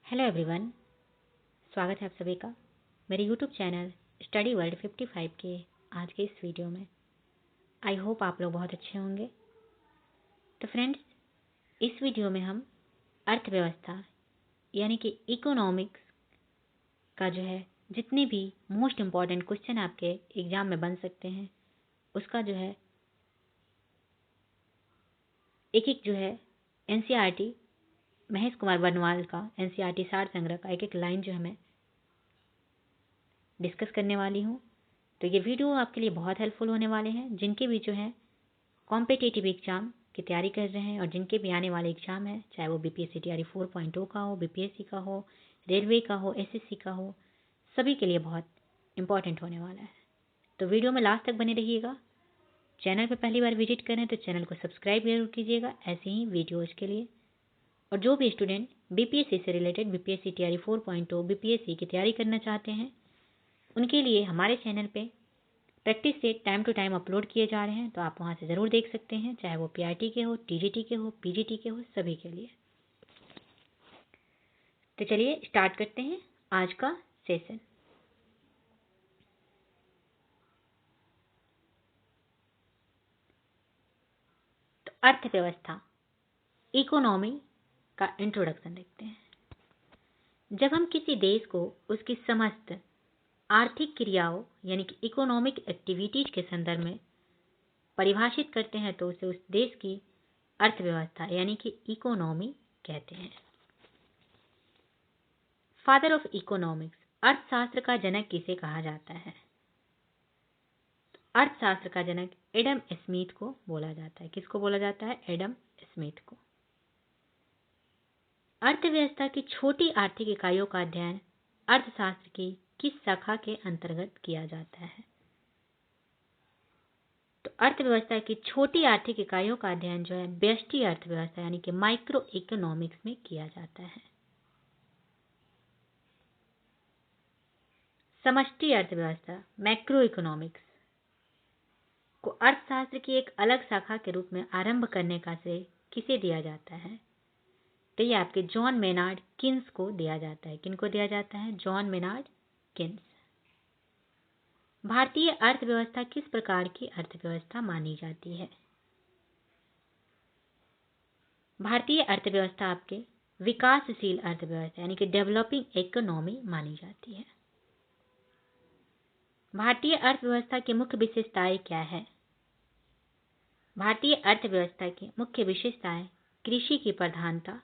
Hello everyone, स्वागत है आप सभी का मेरे यूट्यूब चैनल स्टडी वर्ल्ड 55 के आज के इस वीडियो में। आई होप आप लोग बहुत अच्छे होंगे। तो फ्रेंड्स, इस वीडियो में हम अर्थव्यवस्था यानी कि इकोनॉमिक्स का जो है जितने भी मोस्ट इम्पॉर्टेंट क्वेश्चन आपके एग्जाम में बन सकते हैं उसका जो है एक जो है एनसीईआरटी महेश कुमार बनवाल का एनसीईआरटी सार संग्रह का एक लाइन जो है मैं डिस्कस करने वाली हूँ। तो ये वीडियो आपके लिए बहुत हेल्पफुल होने वाले हैं जिनके भी जो है कॉम्पिटिटिव एग्जाम की तैयारी कर रहे हैं और जिनके भी आने वाले एग्जाम है, चाहे वो बीपीएससी तैयारी 4.0 का हो, बीपीएससी का हो, रेलवे का हो, एसएससी का हो, सभी के लिए बहुत इंपॉर्टेंट होने वाला है। तो वीडियो में लास्ट तक बने रहिएगा। चैनल पर पहली बार विजिट करें तो चैनल को सब्सक्राइब जरूर कीजिएगा ऐसे ही वीडियोज़ के लिए। और जो भी स्टूडेंट बीपीएससी से रिलेटेड बीपीएससी तैयारी 4.0 बीपीएससी की तैयारी करना चाहते हैं उनके लिए हमारे चैनल पे practice set time to time upload किए जा रहे हैं, तो आप वहाँ से ज़रूर देख सकते हैं, चाहे वो पीआरटी के हो, टीजीटी के हो, पीजीटी के हो, सभी के लिए। तो चलिए स्टार्ट करते हैं आज का सेशन। तो अर्थव्यवस्था इकोनॉमी का इंट्रोडक्शन देखते हैं। जब हम किसी देश को उसकी समस्त आर्थिक क्रियाओं यानी कि इकोनॉमिक एक्टिविटीज के संदर्भ में परिभाषित करते हैं तो उसे उस देश की अर्थव्यवस्था यानी कि इकोनॉमी कहते हैं। फादर ऑफ इकोनॉमिक्स, अर्थशास्त्र का जनक किसे कहा जाता है? अर्थशास्त्र का जनक एडम स्मिथ को बोला जाता है। किसको बोला जाता है? एडम स्मिथ को। अर्थव्यवस्था की छोटी आर्थिक इकाइयों का अध्ययन अर्थशास्त्र की किस शाखा के अंतर्गत किया जाता है? तो अर्थव्यवस्था की छोटी आर्थिक इकाइयों का अध्ययन जो है व्यष्टि अर्थव्यवस्था यानी कि माइक्रो इकोनॉमिक्स में किया जाता है। समष्टि अर्थव्यवस्था मैक्रो इकोनॉमिक्स को अर्थशास्त्र की एक अलग शाखा के रूप में आरंभ करने का श्रेय किसे दिया जाता है? तो ये आपके जॉन मेनार्ड किन्स को दिया जाता है। किनको दिया जाता है? John Maynard Keynes. भारतीय अर्थव्यवस्था किस प्रकार की अर्थव्यवस्था मानी जाती है? भारतीय अर्थव्यवस्था आपके विकासशील अर्थव्यवस्था यानी कि डेवलपिंग इकोनॉमी मानी जाती है। भारतीय अर्थव्यवस्था की मुख्य विशेषताएं क्या है? भारतीय अर्थव्यवस्था की मुख्य विशेषताएं कृषि की प्रधानता,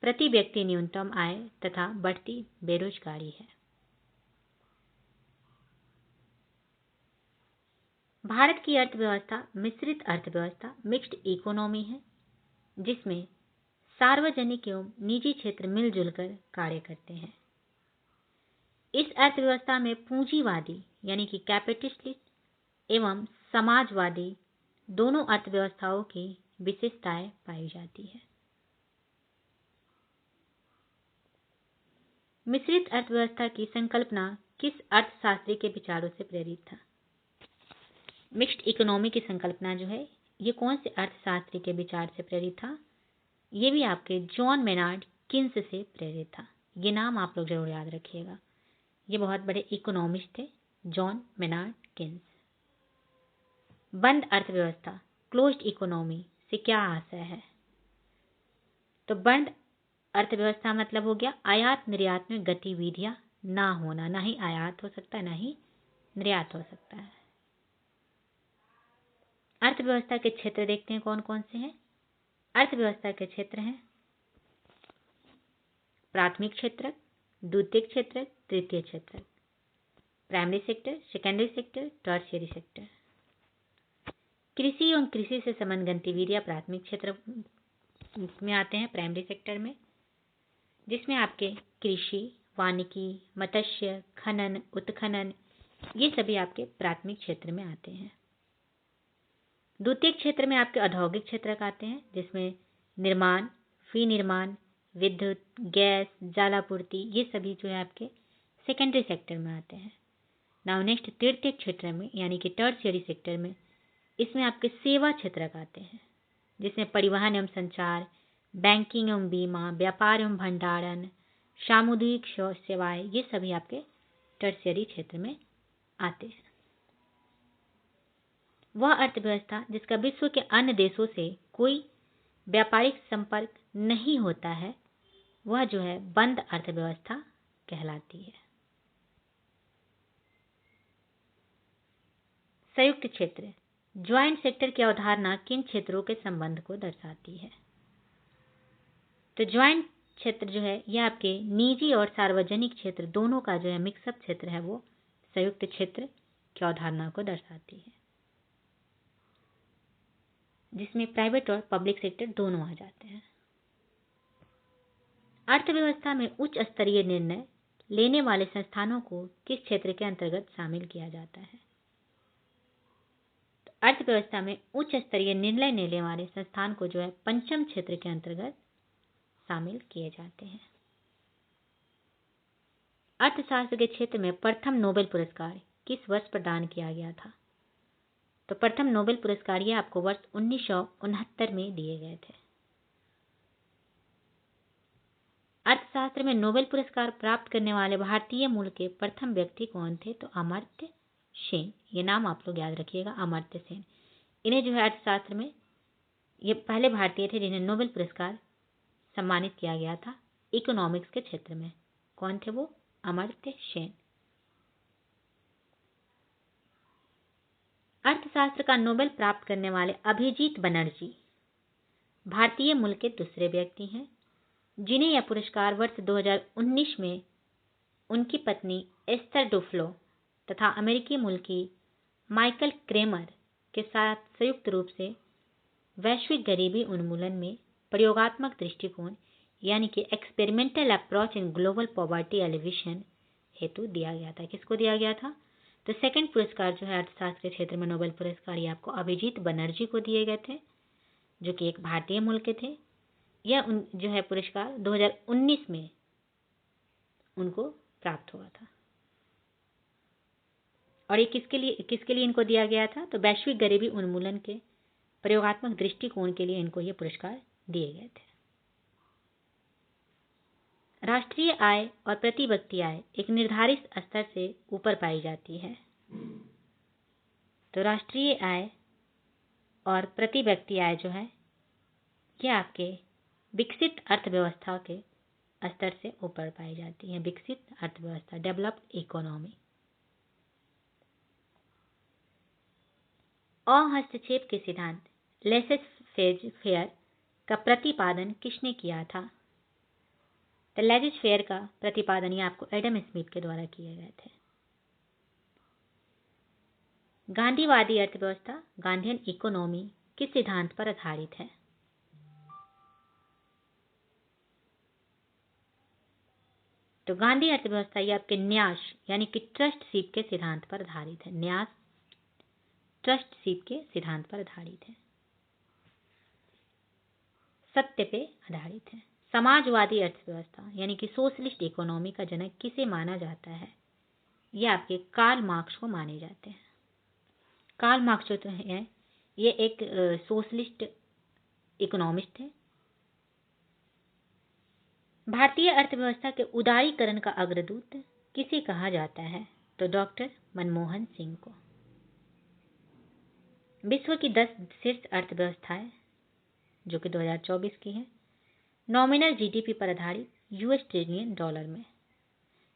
प्रति व्यक्ति न्यूनतम आय तथा बढ़ती बेरोजगारी है। भारत की अर्थव्यवस्था मिश्रित अर्थव्यवस्था मिक्स्ड इकोनॉमी है जिसमें सार्वजनिक एवं निजी क्षेत्र मिलजुल कर कार्य करते हैं। इस अर्थव्यवस्था में पूंजीवादी यानी कि कैपिटलिस्ट एवं समाजवादी दोनों अर्थव्यवस्थाओं की विशेषताएं पाई जाती है। मिश्रित अर्थव्यवस्था की संकल्पना किस अर्थशास्त्री के विचारों से प्रेरित था? मिक्स्ड इकोनॉमी की संकल्पना जो है ये कौन से अर्थशास्त्री के विचार से प्रेरित था? ये भी आपके जॉन मेनार्ड किन्स से प्रेरित था। ये नाम आप लोग जरूर याद रखिएगा, ये बहुत बड़े इकोनॉमिस्ट थे, जॉन मेनार्ड किन्स। बंद अर्थव्यवस्था क्लोज्ड इकोनॉमी से क्या आशय है? तो बंद अर्थव्यवस्था मतलब हो गया आयात निर्यात में गतिविधियां ना होना, ना ही आयात हो सकता है ना ही निर्यात हो सकता है। अर्थव्यवस्था के क्षेत्र देखते हैं कौन कौन से हैं। अर्थव्यवस्था के क्षेत्र हैं प्राथमिक क्षेत्र, द्वितीयक क्षेत्र, तृतीय क्षेत्र, primary sector, secondary sector, tertiary sector. कृषि एवं कृषि से संबंधित गतिविधियां प्राथमिक क्षेत्र में आते हैं, प्राइमरी सेक्टर में, जिसमें आपके कृषि, वानिकी, मत्स्य, खनन, उत्खनन ये सभी आपके प्राथमिक क्षेत्र में आते हैं। द्वितीयक क्षेत्र में आपके औद्योगिक क्षेत्र आते हैं जिसमें निर्माण, विनिर्माण, विद्युत, गैस, जलापूर्ति ये सभी जो है आपके सेकेंडरी सेक्टर में आते हैं। नाउ नेक्स्ट तृतीयक क्षेत्र में यानी कि टर्शियरी सेक्टर में इसमें आपके सेवा क्षेत्र आते हैं जिसमें परिवहन एवं संचार, बैंकिंग एवं बीमा, व्यापार एवं भंडारण, सामुदायिक सेवाएं, ये सभी आपके टर्शियरी क्षेत्र में आते हैं। वह अर्थव्यवस्था जिसका विश्व के अन्य देशों से कोई व्यापारिक संपर्क नहीं होता है, वह जो है बंद अर्थव्यवस्था कहलाती है। संयुक्त क्षेत्र, ज्वाइंट सेक्टर की अवधारणा किन क्षेत्रों के संबंध को दर्शाती है? तो ज्वाइंट क्षेत्र जो है यह आपके निजी और सार्वजनिक क्षेत्र दोनों का जो है मिक्सअप क्षेत्र है, वो संयुक्त क्षेत्र की अवधारणा को दर्शाती है, जिसमें प्राइवेट और पब्लिक सेक्टर दोनों आ जाते हैं। अर्थव्यवस्था में उच्च स्तरीय निर्णय लेने वाले संस्थानों को किस क्षेत्र के अंतर्गत शामिल किया जाता है? तो अर्थव्यवस्था में उच्च स्तरीय निर्णय लेने वाले संस्थान को जो है पंचम क्षेत्र के अंतर्गत शामिल किए जाते हैं। अर्थशास्त्र के क्षेत्र में प्रथम नोबेल पुरस्कार किस वर्ष प्रदान किया गया था? तो प्रथम नोबेल पुरस्कार ये आपको वर्ष 1969 में दिए गए थे। अर्थशास्त्र में नोबेल पुरस्कार प्राप्त करने वाले भारतीय मूल के प्रथम व्यक्ति कौन थे? तो अमर्त्य सेन। ये नाम आप लोग याद रखिएगा, अमर्त्य सेन। इन्हें जो है अर्थशास्त्र में ये पहले भारतीय थे जिन्हें नोबेल पुरस्कार सम्मानित किया गया था इकोनॉमिक्स के क्षेत्र में। कौन थे वो? अमर्त्य सेन। अर्थशास्त्र का नोबेल प्राप्त करने वाले अभिजीत बनर्जी भारतीय मूल के दूसरे व्यक्ति हैं, जिन्हें यह पुरस्कार वर्ष 2019 में उनकी पत्नी एस्थर डुफ्लो तथा अमेरिकी मूल की माइकल क्रेमर के साथ संयुक्त रूप से वैश्विक गरीबी उन्मूलन में प्रयोगात्मक दृष्टिकोण यानी कि experimental approach in global poverty alleviation हेतु दिया गया था। किसको दिया गया था? तो सेकंड पुरस्कार जो है अर्थशास्त्र के क्षेत्र में नोबेल पुरस्कार ये आपको अभिजीत बनर्जी को दिए गए थे, जो कि एक भारतीय मूल के थे। यह जो है पुरस्कार 2019 में उनको प्राप्त हुआ था। और ये किसके लिए इनको दिया गया था? तो वैश्विक गरीबी उन्मूलन के प्रयोगात्मक दृष्टिकोण के लिए इनको ये पुरस्कार दिए गए थे। राष्ट्रीय आय और प्रति व्यक्ति आय एक निर्धारित स्तर से ऊपर पाई जाती है। तो राष्ट्रीय आय और प्रति व्यक्ति आय जो है ये आपके विकसित अर्थव्यवस्था के स्तर से ऊपर पाई जाती है। विकसित अर्थव्यवस्था, डेवलप्ड इकोनॉमी। अहस्तक्षेप के सिद्धांत लेसेस फेयर का प्रतिपादन किसने किया था? तो लेसेस फेयर का प्रतिपादन ये आपको एडम स्मिथ के द्वारा किए गए थे। गांधीवादी अर्थव्यवस्था, गांधीयन इकोनॉमी किस सिद्धांत पर आधारित है? तो गांधी अर्थव्यवस्था ये आपके न्यास यानी कि ट्रस्टशिप के सिद्धांत पर आधारित है। न्यास ट्रस्टशिप के सिद्धांत पर आधारित है, सत्य पे आधारित है। समाजवादी अर्थव्यवस्था यानी कि सोशलिस्ट इकोनॉमी का जनक किसे माना जाता है? ये आपके कार्ल मार्क्स को माने जाते हैं। कार्ल मार्क्स जो तो है ये एक सोशलिस्ट इकोनॉमिस्ट है। भारतीय अर्थव्यवस्था के उदारीकरण का अग्रदूत किसे कहा जाता है? तो डॉक्टर मनमोहन सिंह को। विश्व की 10 शीर्ष अर्थव्यवस्थाएं जो कि 2024 की है, नॉमिनल जीडीपी पर आधारित US ट्रिलियन डॉलर में।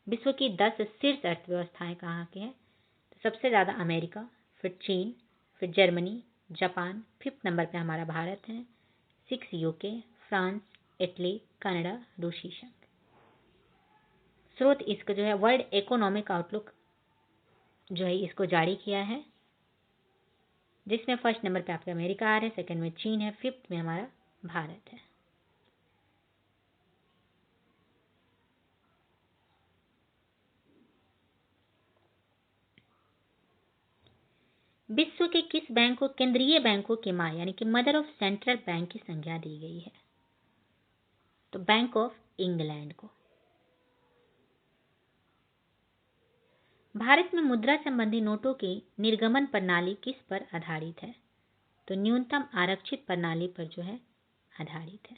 विश्व की 10 शीर्ष अर्थव्यवस्थाएं कहाँ की हैं? तो सबसे ज़्यादा अमेरिका, फिर चीन, फिर जर्मनी, जापान, 5th नंबर पे हमारा भारत है, 6 UK, फ्रांस, इटली, कनाडा, रूसी संघ। स्रोत इसका जो है वर्ल्ड इकोनॉमिक आउटलुक जो है इसको जारी किया है, जिसमें फर्स्ट नंबर पे आपका अमेरिका आ रहा है, सेकंड में चीन है, 5th में हमारा भारत है। विश्व के किस बैंक को केंद्रीय बैंकों की मां यानी कि मदर ऑफ सेंट्रल बैंक की संज्ञा दी गई है? तो बैंक ऑफ इंग्लैंड को। भारत में मुद्रा संबंधी नोटों की निर्गमन प्रणाली किस पर आधारित है? तो न्यूनतम आरक्षित प्रणाली पर जो है आधारित है।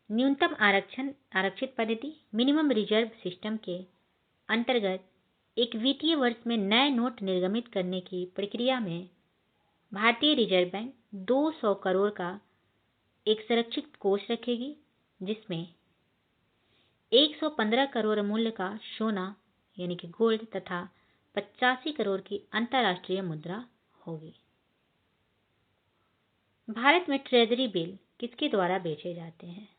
न्यूनतम आरक्षित पद्धति मिनिमम रिजर्व सिस्टम के अंतर्गत एक वित्तीय वर्ष में नए नोट निर्गमित करने की प्रक्रिया में भारतीय रिजर्व बैंक 200 करोड़ का एक संरक्षित कोष रखेगी, जिसमें 115 करोड़ मूल्य का सोना यानी कि गोल्ड तथा 85 करोड़ की अंतर्राष्ट्रीय मुद्रा होगी। भारत में ट्रेजरी बिल किसके द्वारा बेचे जाते हैं?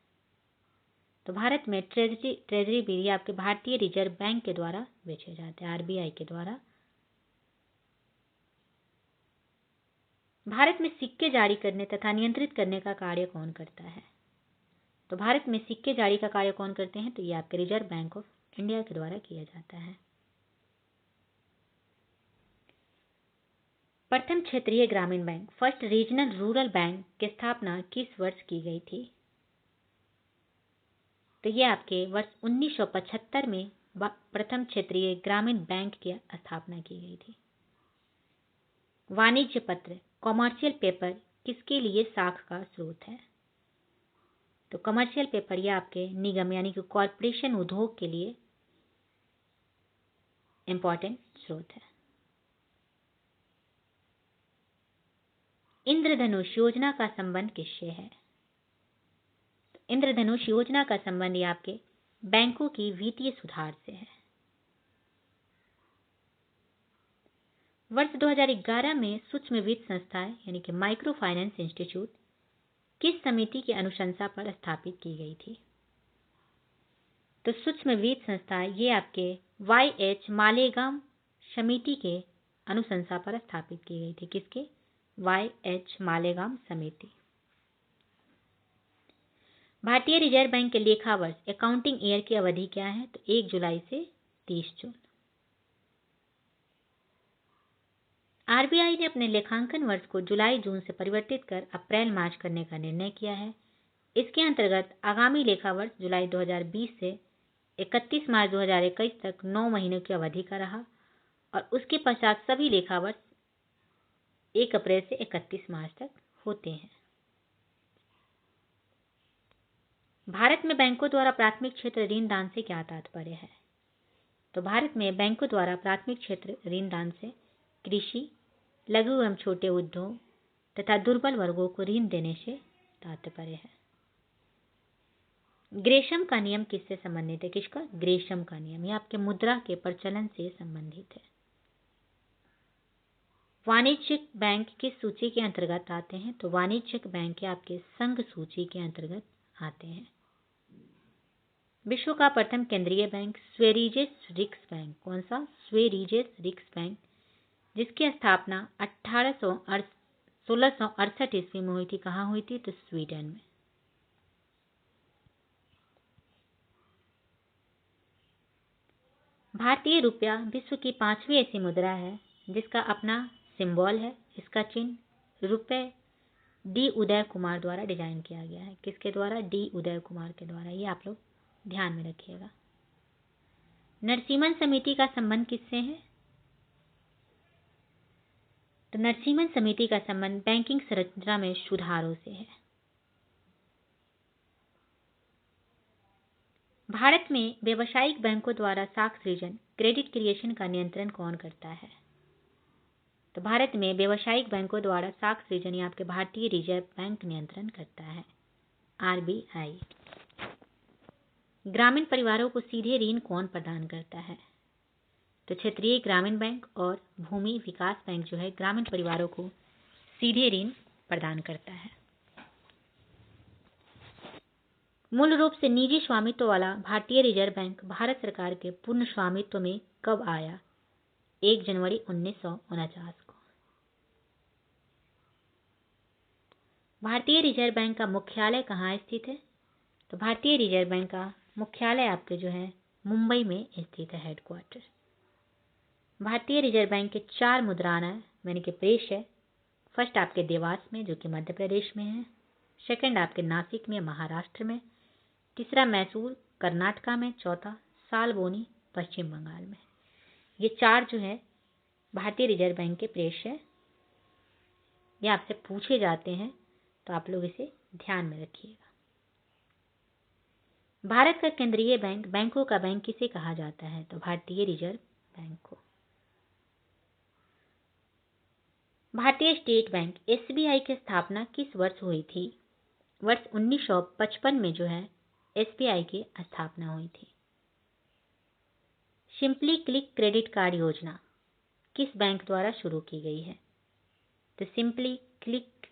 तो भारत में ट्रेजरी बिल ये आपके भारतीय रिजर्व बैंक के द्वारा बेचे जाते हैं, आरबीआई के द्वारा। भारत में सिक्के जारी करने तथा नियंत्रित करने का कार्य कौन करता है? तो भारत में सिक्के जारी का कार्य कौन करते हैं? तो ये आपके रिजर्व बैंक ऑफ इंडिया के द्वारा किया जाता है। प्रथम क्षेत्रीय ग्रामीण bank first regional rural bank की स्थापना किस वर्ष की गई थी? तो ये आपके वर्ष 1975 में प्रथम क्षेत्रीय ग्रामीण बैंक की स्थापना की गई थी। वाणिज्य पत्र कॉमर्शियल पेपर किसके लिए साख का स्रोत है? तो कमर्शियल पेपर ये आपके निगम यानी कि कॉरपोरेशन उद्योग के लिए इंपॉर्टेंट स्रोत है। इंद्रधनुष योजना का संबंध किससे है? इंद्रधनुष योजना का संबंध ये आपके बैंकों की वित्तीय सुधार से है। वर्ष 2011 में सूक्ष्म वित्त संस्थाएं यानी कि माइक्रो फाइनेंस इंस्टीट्यूट किस समिति की अनुशंसा पर स्थापित की गई थी? तो सूक्ष्म वित्त संस्थाएं ये आपके YH मालेगाम समिति के अनुशंसा पर स्थापित की गई थी। किसके? YH मालेगाम समिति। भारतीय रिजर्व बैंक के लेखा वर्ष अकाउंटिंग ईयर की अवधि क्या है? तो 1 जुलाई से 30 जून। आरबीआई ने अपने लेखांकन वर्ष को जुलाई जून से परिवर्तित कर अप्रैल मार्च करने का निर्णय किया है। इसके अंतर्गत आगामी लेखा वर्ष जुलाई 2020 से 31 मार्च 2021 तक 9 महीनों की अवधि का रहा और उसके पश्चात सभी लेखा वर्ष 1 अप्रैल से 31 मार्च तक होते हैं। भारत में बैंकों द्वारा प्राथमिक क्षेत्र ऋण दान से क्या तात्पर्य है? तो भारत में बैंकों द्वारा प्राथमिक क्षेत्र ऋण दान से कृषि, लघु एवं छोटे उद्योग तथा दुर्बल वर्गों को ऋण देने से तात्पर्य है। ग्रेशम का नियम किससे संबंधित है? किसका? ग्रेशम का नियम। यह आपके मुद्रा के प्रचलन से संबंधित है। वाणिज्यिक बैंक किस सूची के अंतर्गत आते हैं? तो वाणिज्यिक बैंक आपके संघ सूची के अंतर्गत आते हैं। विश्व का प्रथम केंद्रीय बैंक स्वेरिजेस रिक्स बैंक कौन सा? स्वेरिजेस रिक्स बैंक, जिसकी स्थापना 1668 ईस्वी में हुई थी। कहाँ हुई थी? तो स्वीडन में। भारतीय रुपया विश्व की 5वीं ऐसी मुद्रा है जिसका अपना सिंबल है। इसका चिन्ह रुपए डी उदय कुमार द्वारा डिजाइन किया गया है। किसके द्वारा? डी उदय कुमार के द्वारा। ये आप लोग ध्यान में रखिएगा। नरसिम्हन समिति का संबंध किससे है? तो नरसिम्हन समिति का संबंध बैंकिंग संरचना में सुधारों से है। भारत में व्यावसायिक बैंकों द्वारा साख सृजन क्रेडिट क्रिएशन का नियंत्रण कौन करता है? तो भारत में व्यावसायिक बैंकों द्वारा साख सृजन या आपके भारतीय रिजर्व बैंक नियंत्रण करता है, आरबीआई। ग्रामीण परिवारों को सीधे ऋण कौन प्रदान करता है? तो क्षेत्रीय ग्रामीण बैंक और भूमि विकास बैंक जो है ग्रामीण परिवारों को सीधे ऋण प्रदान करता है। मूल रूप से निजी स्वामित्व वाला भारतीय रिजर्व बैंक भारत सरकार के पूर्ण स्वामित्व में कब आया? 1 जनवरी 1949 को। भारतीय रिजर्व बैंक का मुख्यालय कहाँ स्थित है? तो भारतीय रिजर्व बैंक का मुख्यालय आपके जो है मुंबई में स्थित है, हेडक्वार्टर। भारतीय रिजर्व बैंक के 4 मुद्राएं यानी कि प्रेस है। फर्स्ट आपके देवास में जो कि मध्य प्रदेश में है, सेकंड आपके नासिक में महाराष्ट्र में, तीसरा मैसूर कर्नाटका में, चौथा सालबोनी पश्चिम बंगाल में। ये 4 जो है भारतीय रिजर्व बैंक के प्रेस है। ये आपसे पूछे जाते हैं तो आप लोग इसे ध्यान में रखिएगा। भारत का केंद्रीय बैंक, बैंकों का बैंक किसे कहा जाता है? तो भारतीय रिजर्व बैंक को। भारतीय स्टेट बैंक एसबीआई की स्थापना किस वर्ष हुई थी? वर्ष 1955 में जो है एसबीआई की स्थापना हुई थी। सिंपली क्लिक क्रेडिट कार्ड योजना किस बैंक द्वारा शुरू की गई है? तो सिंपली क्लिक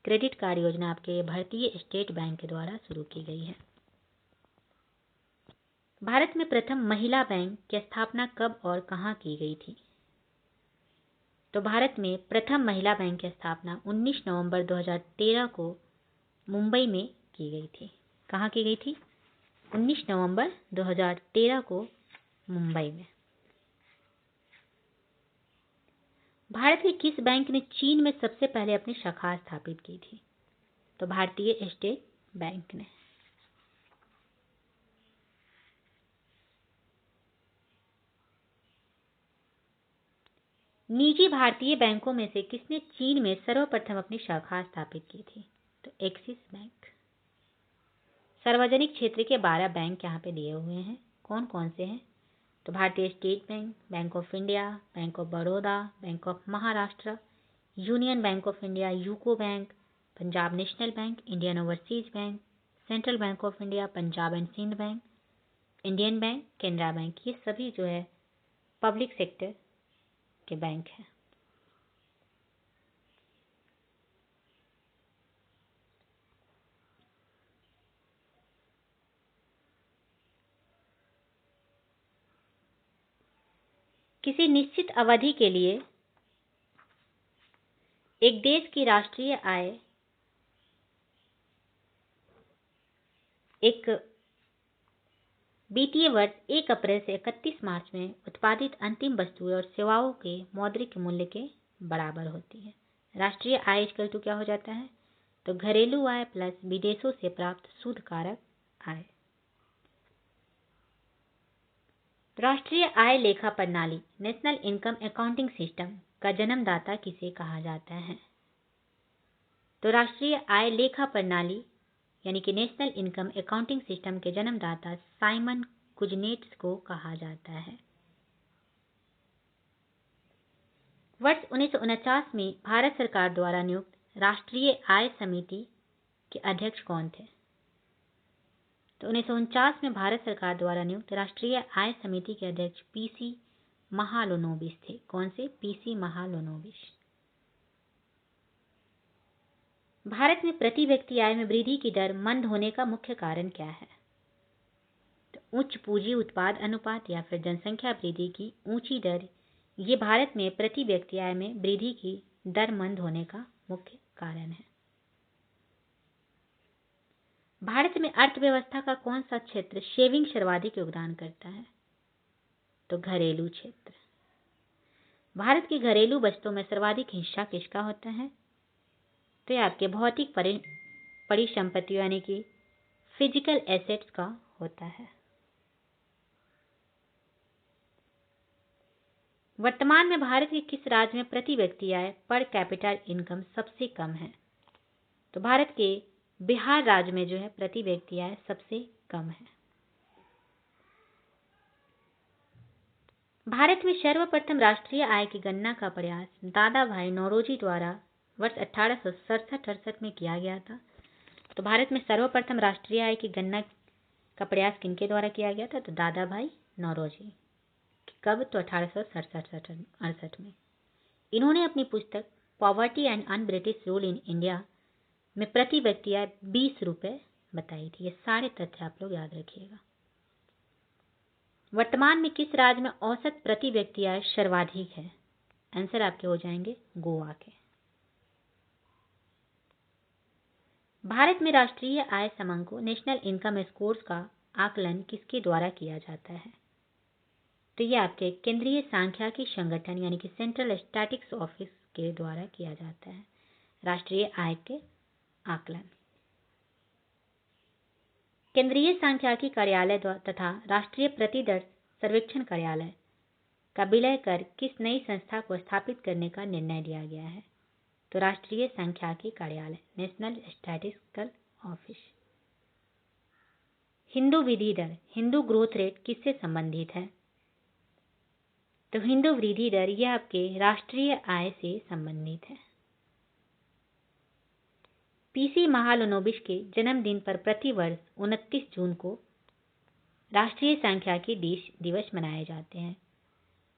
क्रेडिट कार्ड योजना आपके भारतीय स्टेट बैंक के द्वारा शुरू की गई है। भारत में प्रथम महिला बैंक की स्थापना कब और कहां की गई थी? तो भारत में प्रथम महिला बैंक की स्थापना 19 नवंबर 2013 को मुंबई में की गई थी। कहां की गई थी? 19 नवंबर 2013 को मुंबई में। भारत के किस बैंक ने चीन में सबसे पहले अपनी शाखा स्थापित की थी? तो भारतीय स्टेट बैंक ने। निजी भारतीय बैंकों में से किसने चीन में सर्वप्रथम अपनी शाखा स्थापित की थी? तो एक्सिस बैंक। सार्वजनिक क्षेत्र के 12 बैंक यहाँ पे दिए हुए हैं। कौन कौन से हैं? तो Bharatiya state bank, bank of India, bank of Baroda, bank of Maharashtra, union bank of India, UCO bank, Punjab national bank, Indian overseas bank, central bank of India, Punjab and Sindh bank, Indian bank, Canara bank. ये सभी जो है पब्लिक सेक्टर के bank हैं। किसी निश्चित अवधि के लिए एक देश की राष्ट्रीय आय एक वित्तीय वर्ष 1 अप्रैल से 31 मार्च में उत्पादित अंतिम वस्तुएं और सेवाओं के मौद्रिक मूल्य के बराबर होती है। राष्ट्रीय आय इक्वल टू क्या हो जाता है? तो घरेलू आय प्लस विदेशों से प्राप्त शुद्ध कारक आय। राष्ट्रीय आय लेखा प्रणाली नेशनल इनकम अकाउंटिंग सिस्टम का जन्मदाता किसे कहा जाता है? तो राष्ट्रीय आय लेखा प्रणाली यानी कि नेशनल इनकम अकाउंटिंग सिस्टम के जन्मदाता साइमन कुजनेट्स को कहा जाता है। वर्ष 1949 में भारत सरकार द्वारा नियुक्त राष्ट्रीय आय समिति के अध्यक्ष कौन थे? तो 1949 में भारत सरकार द्वारा नियुक्त राष्ट्रीय आय समिति के अध्यक्ष पीसी महालनोबिस थे। कौन से? पीसी महालनोबिस। भारत में प्रति व्यक्ति आय में वृद्धि की दर मंद होने का मुख्य कारण क्या है? तो उच्च पूंजी उत्पाद अनुपात या फिर जनसंख्या वृद्धि की ऊंची दर, ये भारत में प्रति व्यक्ति आय में वृद्धि की दर मंद होने का मुख्य कारण है। भारत में अर्थव्यवस्था का कौन सा क्षेत्र शेविंग सर्वाधिक योगदान करता है? तो घरेलू क्षेत्र। भारत की घरेलू बचतों में सर्वाधिक हिस्सा किसका होता है? तो ये आपके भौतिक परिसंपत्तियों यानी कि फिजिकल एसेट्स का होता है। वर्तमान में भारत के किस राज्य में प्रति व्यक्ति आय पर कैपिटल इनकम सबसे कम है? तो भारत के बिहार राज्य में जो है प्रति व्यक्ति आय सबसे कम है। भारत में सर्वप्रथम राष्ट्रीय आय की गणना का प्रयास दादा भाई नौरोजी द्वारा वर्ष 1867-68 में किया गया था। तो भारत में सर्वप्रथम राष्ट्रीय आय की गणना का प्रयास किनके द्वारा किया गया था? तो दादा भाई नौरोजी। कब? तो 1867-68 में। इन्होंने अपनी पुस्तक poverty and un British rule in India में प्रति व्यक्ति आय 20 रुपए बताई थी। ये सारे तथ्य आप लोग याद रखिएगा। वर्तमान में किस राज्य में औसत प्रति व्यक्ति आय सर्वाधिक है? आंसर आपके हो जाएंगे गोवा के। भारत में राष्ट्रीय आय समंको नेशनल इनकम स्कोर्स का आकलन किसके द्वारा किया जाता है? तो ये आपके केंद्रीय सांख्यिकी संगठन यानी कि सेंट्रल स्टैटिस्टिक्स ऑफिस के द्वारा किया जाता है राष्ट्रीय आय के आकलन। केंद्रीय सांख्यिकी कार्यालय तथा राष्ट्रीय प्रतिदर सर्वेक्षण कार्यालय का विलय कर किस नई संस्था को स्थापित करने का निर्णय लिया गया है? तो राष्ट्रीय सांख्यिकी कार्यालय नेशनल स्टैटिस्टिकल ऑफिस। हिंदू वृद्धि दर, हिंदू ग्रोथ रेट किससे संबंधित है? तो हिंदू वृद्धि दर यह आपके राष्ट्रीय आय से संबंधित है। पीसी महालनोबिस के जन्मदिन पर प्रतिवर्ष 29 जून को राष्ट्रीय सांख्यिकी दिवस मनाए जाते हैं।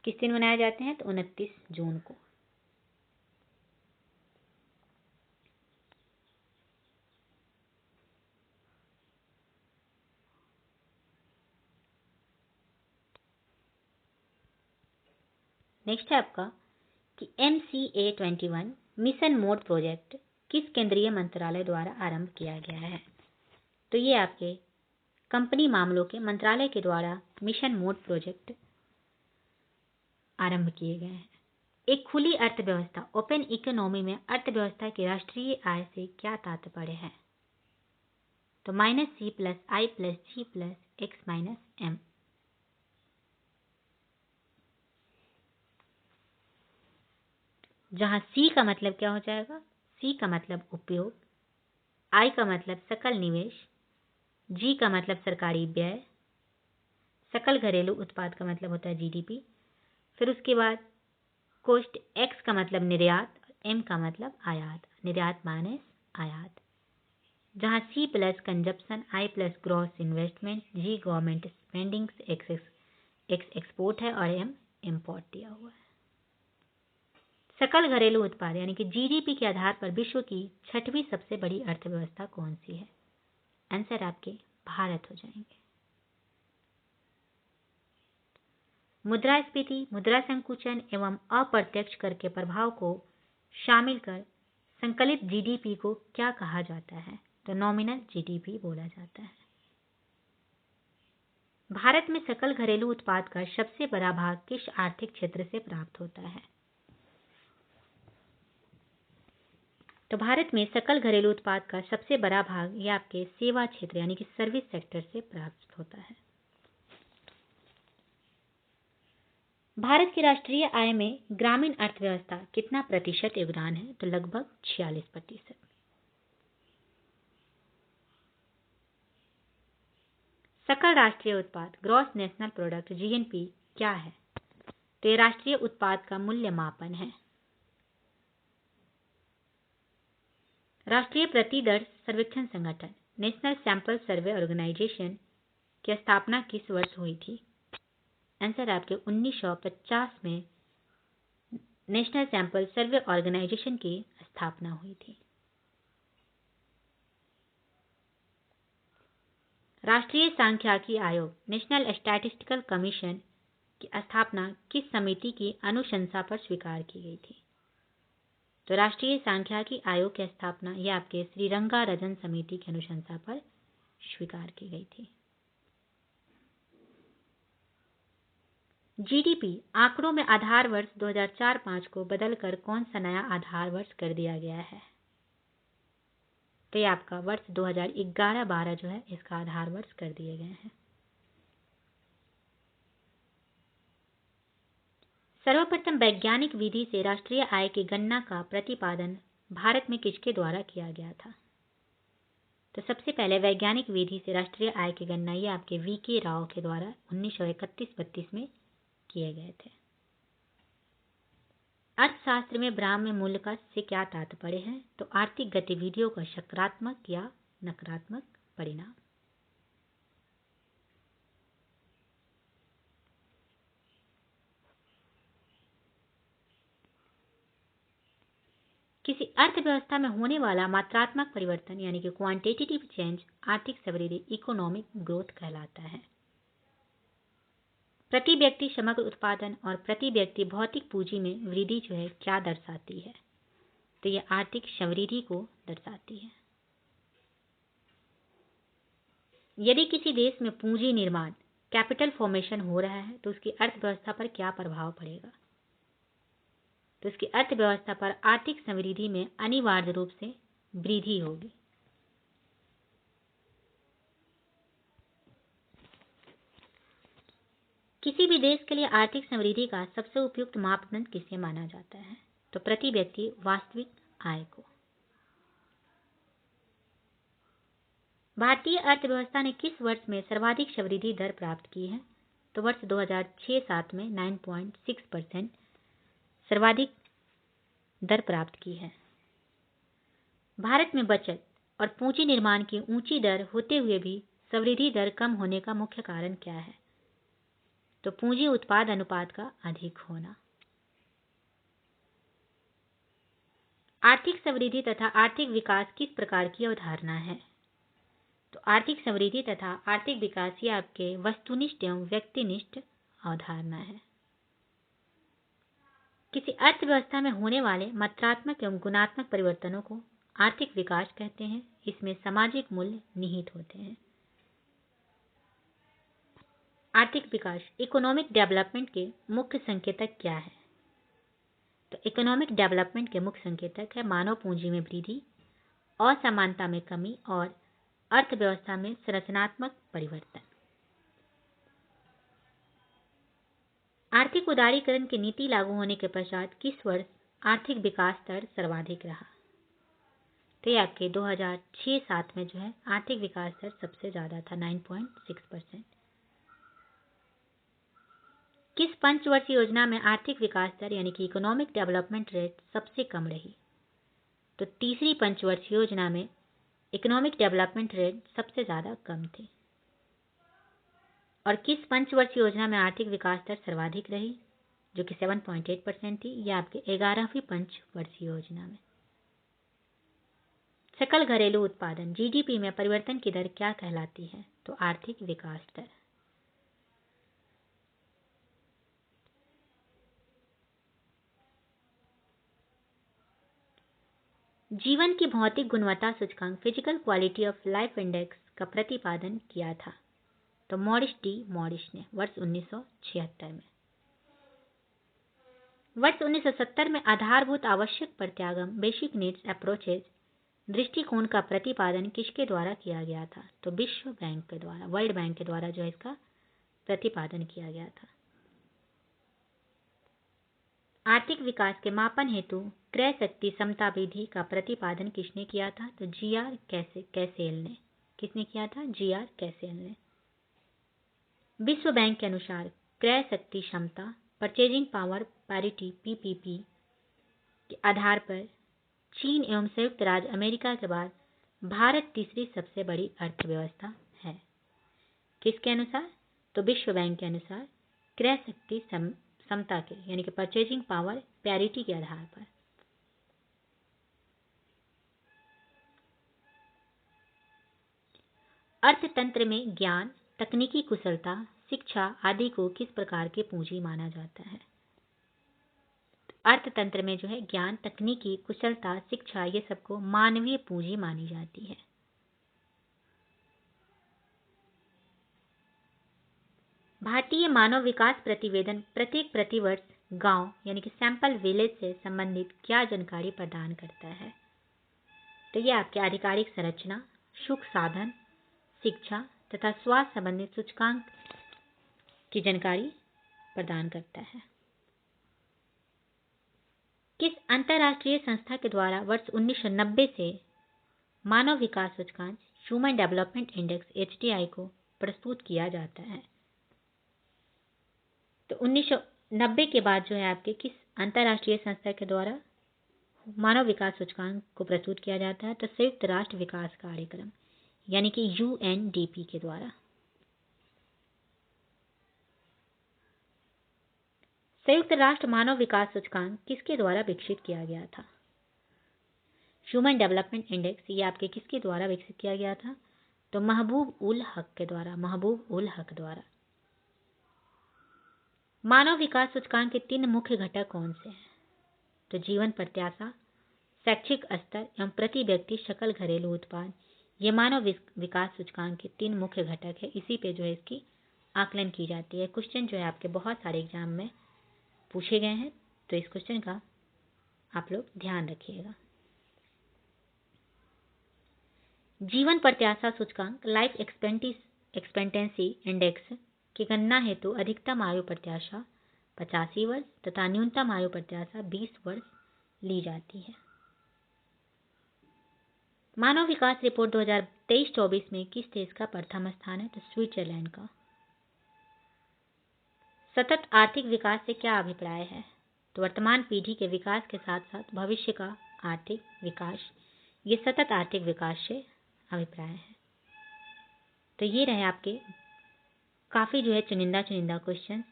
किस दिन मनाए जाते हैं? तो 29 जून को। नेक्स्ट है आपका कि MCA21 मिशन मोड प्रोजेक्ट किस केंद्रीय मंत्रालय द्वारा आरंभ किया गया है? तो ये आपके कंपनी मामलों के मंत्रालय के द्वारा मिशन मोड प्रोजेक्ट आरंभ किए गए हैं। एक खुली अर्थव्यवस्था, ओपन इकोनॉमी में अर्थव्यवस्था की राष्ट्रीय आय से क्या तात्पर्य है? तो -C+I+G+X-M। जहां C का मतलब क्या हो जाएगा? C का मतलब उपयोग, I का मतलब सकल निवेश, G का मतलब सरकारी व्यय, सकल घरेलू उत्पाद का मतलब होता है GDP, फिर उसके बाद कोष्ट X का मतलब निर्यात, M का मतलब आयात, निर्यात माइनस आयात। जहां C plus consumption, I plus gross investment, G government spending, X export है और M इम्पोर्ट दिया हुआ है। सकल घरेलू उत्पाद यानी कि GDP के आधार पर विश्व की 6वीं सबसे बड़ी अर्थव्यवस्था कौन सी है? आंसर आपके भारत हो जाएंगे। मुद्रास्फीति, मुद्रा संकुचन एवं अप्रत्यक्ष कर के प्रभाव को शामिल कर संकलित GDP को क्या कहा जाता है? तो नॉमिनल GDP बोला जाता है। भारत में सकल घरेलू उत्पाद का सबसे बड़ा भाग किस आर्थिक क्षेत्र से प्राप्त होता है? तो भारत में सकल घरेलू उत्पाद का सबसे बड़ा भाग यह आपके सेवा क्षेत्र यानी कि सर्विस सेक्टर से प्राप्त होता है। भारत की राष्ट्रीय आय में ग्रामीण अर्थव्यवस्था कितना प्रतिशत योगदान है? तो लगभग 46%। सकल राष्ट्रीय उत्पाद ग्रॉस नेशनल प्रोडक्ट GNP क्या है? तो ये राष्ट्रीय उत्पाद का मूल्य मापन है। राष्ट्रीय प्रतिदर सर्वेक्षण संगठन नेशनल सैंपल सर्वे ऑर्गेनाइजेशन की स्थापना किस वर्ष हुई थी? आंसर आपके 1950 में नेशनल सैंपल सर्वे ऑर्गेनाइजेशन की स्थापना हुई थी। राष्ट्रीय सांख्यिकी आयोग नेशनल स्टैटिस्टिकल कमीशन की स्थापना किस समिति की अनुशंसा पर स्वीकार की गई थी? तो राष्ट्रीय सांख्यिकी आयोग की स्थापना यह आपके श्री रंगाराजन समिति की अनुशंसा पर स्वीकार की गई थी। GDP आंकड़ों में आधार वर्ष 2004-05 को बदलकर कौन सा नया आधार वर्ष कर दिया गया है? तो ये आपका वर्ष 2011-12 जो है इसका आधार वर्ष कर दिए गए हैं। सर्वप्रथम वैज्ञानिक विधि से राष्ट्रीय आय की गणना का प्रतिपादन भारत में किसके द्वारा किया गया था? तो सबसे पहले वैज्ञानिक विधि से राष्ट्रीय आय की गणना ये आपके VK राव के द्वारा 1931-32 में किए गए थे। अर्थशास्त्र में ब्राह्म्य मूल्य का से क्या तात्पर्य है? तो आर्थिक गतिविधियों का सकारात्मक या नकारात्मक परिणाम। किसी अर्थव्यवस्था में होने वाला मात्रात्मक परिवर्तन यानी कि क्वांटिटेटिव चेंज आर्थिक समृद्धि इकोनॉमिक ग्रोथ कहलाता है। प्रति व्यक्ति समग्र उत्पादन और प्रति व्यक्ति भौतिक पूंजी में वृद्धि जो है क्या दर्शाती है? तो यह आर्थिक समृद्धि को दर्शाती है। यदि किसी देश में पूंजी निर्माण कैपिटल फॉर्मेशन हो रहा है तो उसकी अर्थव्यवस्था पर क्या प्रभाव पड़ेगा? तो उसकी अर्थव्यवस्था पर आर्थिक समृद्धि में अनिवार्य रूप से वृद्धि होगी। किसी भी देश के लिए आर्थिक समृद्धि का सबसे उपयुक्त मापदंड किसे माना जाता है? तो प्रति व्यक्ति वास्तविक आय को। भारतीय अर्थव्यवस्था ने किस वर्ष में सर्वाधिक समृद्धि दर प्राप्त की है? तो वर्ष 2006-07 में 9.6% सर्वाधिक दर प्राप्त की है। भारत में बचत और पूंजी निर्माण की ऊंची दर होते हुए भी समृद्धि दर कम होने का मुख्य कारण क्या है? तो पूंजी उत्पाद अनुपात का अधिक होना। आर्थिक समृद्धि तथा आर्थिक विकास किस प्रकार की अवधारणा है? तो आर्थिक समृद्धि तथा आर्थिक विकास ये आपके वस्तुनिष्ठ एवं व्यक्तिनिष्ठ अवधारणा है। किसी अर्थव्यवस्था में होने वाले मात्रात्मक एवं गुणात्मक परिवर्तनों को आर्थिक विकास कहते हैं। इसमें सामाजिक मूल्य निहित होते हैं। आर्थिक विकास इकोनॉमिक डेवलपमेंट के मुख्य संकेतक क्या है? तो इकोनॉमिक डेवलपमेंट के मुख्य संकेतक है मानव पूंजी में वृद्धि, असमानता में कमी और अर्थव्यवस्था में संरचनात्मक परिवर्तन। आर्थिक उदारीकरण की नीति लागू होने के पश्चात किस वर्ष आर्थिक विकास दर सर्वाधिक रहा? तो ये आपके 2006-07 में जो है आर्थिक विकास दर सबसे ज्यादा था, 9.6%। किस पंचवर्षीय योजना में आर्थिक विकास दर यानी कि इकोनॉमिक डेवलपमेंट रेट सबसे कम रही? तो तीसरी पंचवर्षीय योजना में इकोनॉमिक डेवलपमेंट रेट सबसे ज्यादा कम थी। और किस पंचवर्षीय योजना में आर्थिक विकास दर सर्वाधिक रही, जो कि 7.8% थी? यह आपके 11वीं पंचवर्षीय योजना में। सकल घरेलू उत्पादन जीडीपी में परिवर्तन की दर क्या कहलाती है? तो आर्थिक विकास दर। जीवन की भौतिक गुणवत्ता सूचकांक physical quality of life index का प्रतिपादन किया था? तो मॉरिस ने वर्ष 1976 में। वर्ष 1970 में आधारभूत आवश्यक प्रत्यागम बेसिक नीड्स अप्रोचेज दृष्टिकोण का प्रतिपादन किसके द्वारा किया गया था? तो विश्व बैंक के द्वारा, वर्ल्ड बैंक के द्वारा जो है इसका प्रतिपादन किया गया था। आर्थिक विकास के मापन हेतु क्रय शक्ति समता विधि का प्रतिपादन किसने किया था? तो जीआर कैसेल ने। किसने किया था? जीआर कैसेल ने। विश्व बैंक के अनुसार क्रय शक्ति क्षमता परचेजिंग पावर पैरिटी पीपीपी के आधार पर चीन एवं संयुक्त राज्य अमेरिका के बाद भारत तीसरी सबसे बड़ी अर्थव्यवस्था है। किसके अनुसार? तो विश्व बैंक के अनुसार क्रय शक्ति समता के यानी कि परचेजिंग पावर पैरिटी के आधार पर। अर्थतंत्र में ज्ञान, तकनीकी कुशलता, शिक्षा आदि को किस प्रकार की पूंजी माना जाता है? अर्थतंत्र में जो है ज्ञान, तकनीकी कुशलता, शिक्षा ये सबको मानवीय पूंजी मानी जाती है। भारतीय मानव विकास प्रतिवेदन प्रत्येक प्रतिवर्ष गांव यानी कि सैंपल विलेज से संबंधित क्या जानकारी प्रदान करता है? तो ये आपके आधिकारिक संरचना, सुख साधन, शिक्षा तथा स्वास्थ्य संबंधित सूचकांक की जानकारी प्रदान करता है। किस अंतर्राष्ट्रीय संस्था के द्वारा वर्ष 1990 से मानव विकास सूचकांक ह्यूमन डेवलपमेंट इंडेक्स HDI को प्रस्तुत किया जाता है? तो 1990 के बाद जो है आपके किस अंतर्राष्ट्रीय संस्था के द्वारा मानव विकास सूचकांक को प्रस्तुत किया जाता है? तो संयुक्त राष्ट्र विकास कार्यक्रम यानी कि UNDP के द्वारा। संयुक्त राष्ट्र मानव विकास सूचकांक किसके द्वारा विकसित किया गया था? ह्यूमन डेवलपमेंट इंडेक्स ये आपके किसके द्वारा विकसित किया गया था? तो महबूब उल हक के द्वारा, महबूब उल हक द्वारा। मानव विकास सूचकांक के 3 मुख्य घटक कौन से हैं? तो जीवन प्रत्याशा, शैक्षिक स्तर एवं प्रति व्यक्ति सकल घरेलू उत्पाद ये मानव विकास सूचकांक के 3 मुख्य घटक है। इसी पे जो है इसकी आकलन की जाती है। क्वेश्चन जो है आपके बहुत सारे एग्जाम में पूछे गए हैं, तो इस क्वेश्चन का आप लोग ध्यान रखिएगा। जीवन प्रत्याशा सूचकांक लाइफ एक्सपेक्टेंसी इंडेक्स की गणना हेतु अधिकतम आयु प्रत्याशा 85 वर्ष तथा न्यूनतम आयु प्रत्याशा 20 वर्ष ली जाती है। मानव विकास रिपोर्ट 2023-24 में किस देश का प्रथम स्थान है? तो स्विट्जरलैंड का। सतत आर्थिक विकास से क्या अभिप्राय है? तो वर्तमान पीढ़ी के विकास के साथ साथ भविष्य का आर्थिक विकास, ये सतत आर्थिक विकास से अभिप्राय है। तो ये रहे आपके काफ़ी जो है चुनिंदा क्वेश्चन।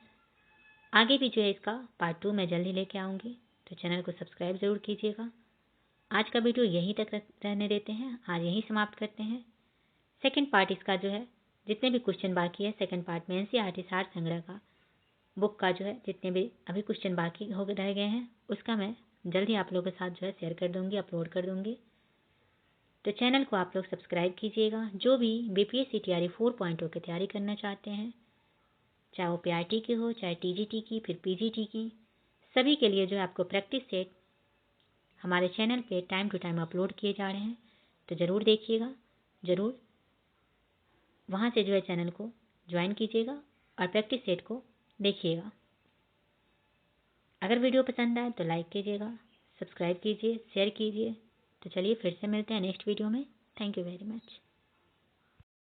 आगे भी जो है इसका पार्ट 2 मैं जल्द ही लेके आऊँगी, तो चैनल को सब्सक्राइब ज़रूर कीजिएगा। आज का वीडियो यहीं तक रहने देते हैं, आज यहीं समाप्त करते हैं। सेकंड पार्ट इसका जो है जितने भी क्वेश्चन बाकी है, सेकंड पार्ट में एनसीईआरटी सार संग्रह का बुक का जो है जितने भी अभी क्वेश्चन बाकी हो रह गए हैं, उसका मैं जल्द ही आप लोगों के साथ जो है शेयर कर दूँगी, अपलोड कर दूँगी। तो चैनल को आप लोग सब्सक्राइब कीजिएगा। जो भी बीपीएससी तैयारी 4.0 की तैयारी करना चाहते हैं, चाहे वो पीआरटी की हो, चाहे टीजीटी की, फिर पीजीटी की, सभी के लिए जो है आपको प्रैक्टिस सेट हमारे चैनल पे टाइम टू टाइम अपलोड किए जा रहे हैं। तो ज़रूर देखिएगा, ज़रूर वहाँ से जो है चैनल को ज्वाइन कीजिएगा और प्रैक्टिस सेट को देखिएगा। अगर वीडियो पसंद आए तो लाइक कीजिएगा, सब्सक्राइब कीजिए, शेयर कीजिए। तो चलिए फिर से मिलते हैं नेक्स्ट वीडियो में। Thank you very much.